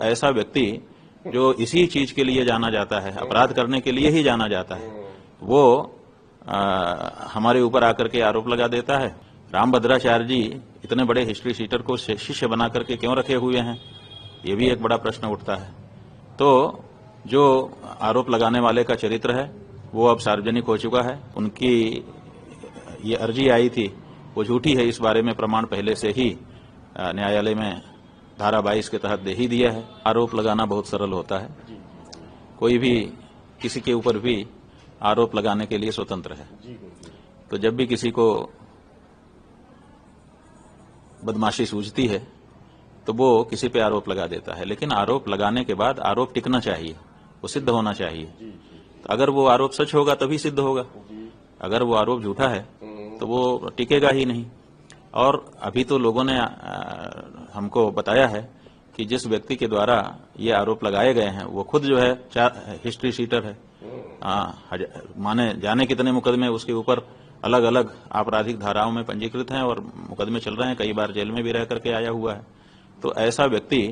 ऐसा व्यक्ति जो इसी चीज के लिए जाना जाता है, अपराध करने के लिए ही जाना जाता है, वो हमारे ऊपर आकर के आरोप लगा देता है। रामभद्राचार्य जी इतने बड़े हिस्ट्री शीटर को शिष्य बना करके क्यों रखे हुए हैं, ये भी एक बड़ा प्रश्न उठता है। तो जो आरोप लगाने वाले का चरित्र है वो अब सार्वजनिक हो चुका है। उनकी ये अर्जी आई थी वो झूठी है, इस बारे में प्रमाण पहले से ही न्यायालय में धारा 22 के तहत दे ही दिया है। आरोप लगाना बहुत सरल होता है, कोई भी किसी के ऊपर भी आरोप लगाने के लिए स्वतंत्र है। तो जब भी किसी को बदमाशी सूझती है तो वो किसी पे आरोप लगा देता है, लेकिन आरोप लगाने के बाद आरोप टिकना चाहिए, वो सिद्ध होना चाहिए। तो अगर वो आरोप सच होगा तभी सिद्ध होगा, अगर वो आरोप झूठा है तो वो टिकेगा ही नहीं। और अभी तो लोगों ने हमको बताया है कि जिस व्यक्ति के द्वारा ये आरोप लगाए गए हैं वो खुद जो है हिस्ट्री शीटर है। माने जाने कितने मुकदमे उसके ऊपर अलग अलग आपराधिक धाराओं में पंजीकृत हैं और मुकदमे चल रहे हैं, कई बार जेल में भी रह करके आया हुआ है। तो ऐसा व्यक्ति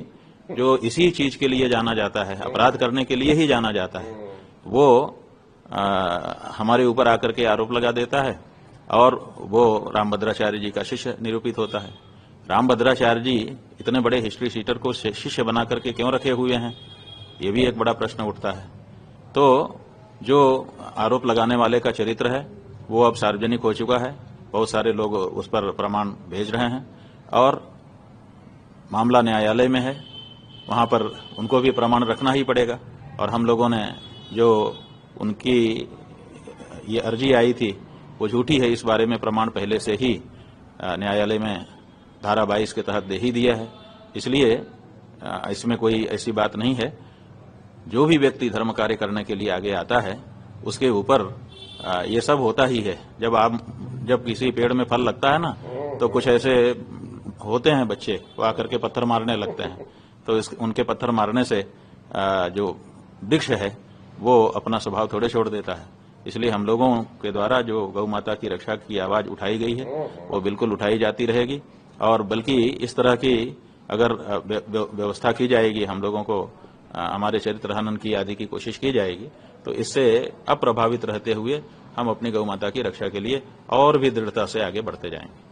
जो इसी चीज के लिए जाना जाता है, अपराध करने के लिए ही जाना जाता है, वो हमारे ऊपर आकर के आरोप लगा देता है और वो रामभद्राचार्य जी का शिष्य निरूपित होता है। रामभद्राचार्य जी इतने बड़े हिस्ट्री शीटर को शिष्य बना करके क्यों रखे हुए हैं, ये भी एक बड़ा प्रश्न उठता है। तो जो आरोप लगाने वाले का चरित्र है वो अब सार्वजनिक हो चुका है, बहुत सारे लोग उस पर प्रमाण भेज रहे हैं और मामला न्यायालय में है, वहां पर उनको भी प्रमाण रखना ही पड़ेगा। और हम लोगों ने जो उनकी ये अर्जी आई थी वो झूठी है, इस बारे में प्रमाण पहले से ही न्यायालय में धारा 22 के तहत दे ही दिया है। इसलिए इसमें कोई ऐसी बात नहीं है। जो भी व्यक्ति धर्म कार्य करने के लिए आगे आता है उसके ऊपर ये सब होता ही है। जब किसी पेड़ में फल लगता है ना, तो कुछ ऐसे होते हैं बच्चे, वो आकर के पत्थर मारने लगते हैं। तो उनके पत्थर मारने से जो वृक्ष है वो अपना स्वभाव थोड़े छोड़ देता है। इसलिए हम लोगों के द्वारा जो गौ माता की रक्षा की आवाज उठाई गई है वो बिल्कुल उठाई जाती रहेगी। और बल्कि इस तरह की अगर व्यवस्था की जाएगी, हम लोगों को हमारे चरित्र हनन की आदि की कोशिश की जाएगी, तो इससे अप्रभावित रहते हुए हम अपनी गौ माता की रक्षा के लिए और भी दृढ़ता से आगे बढ़ते जाएंगे।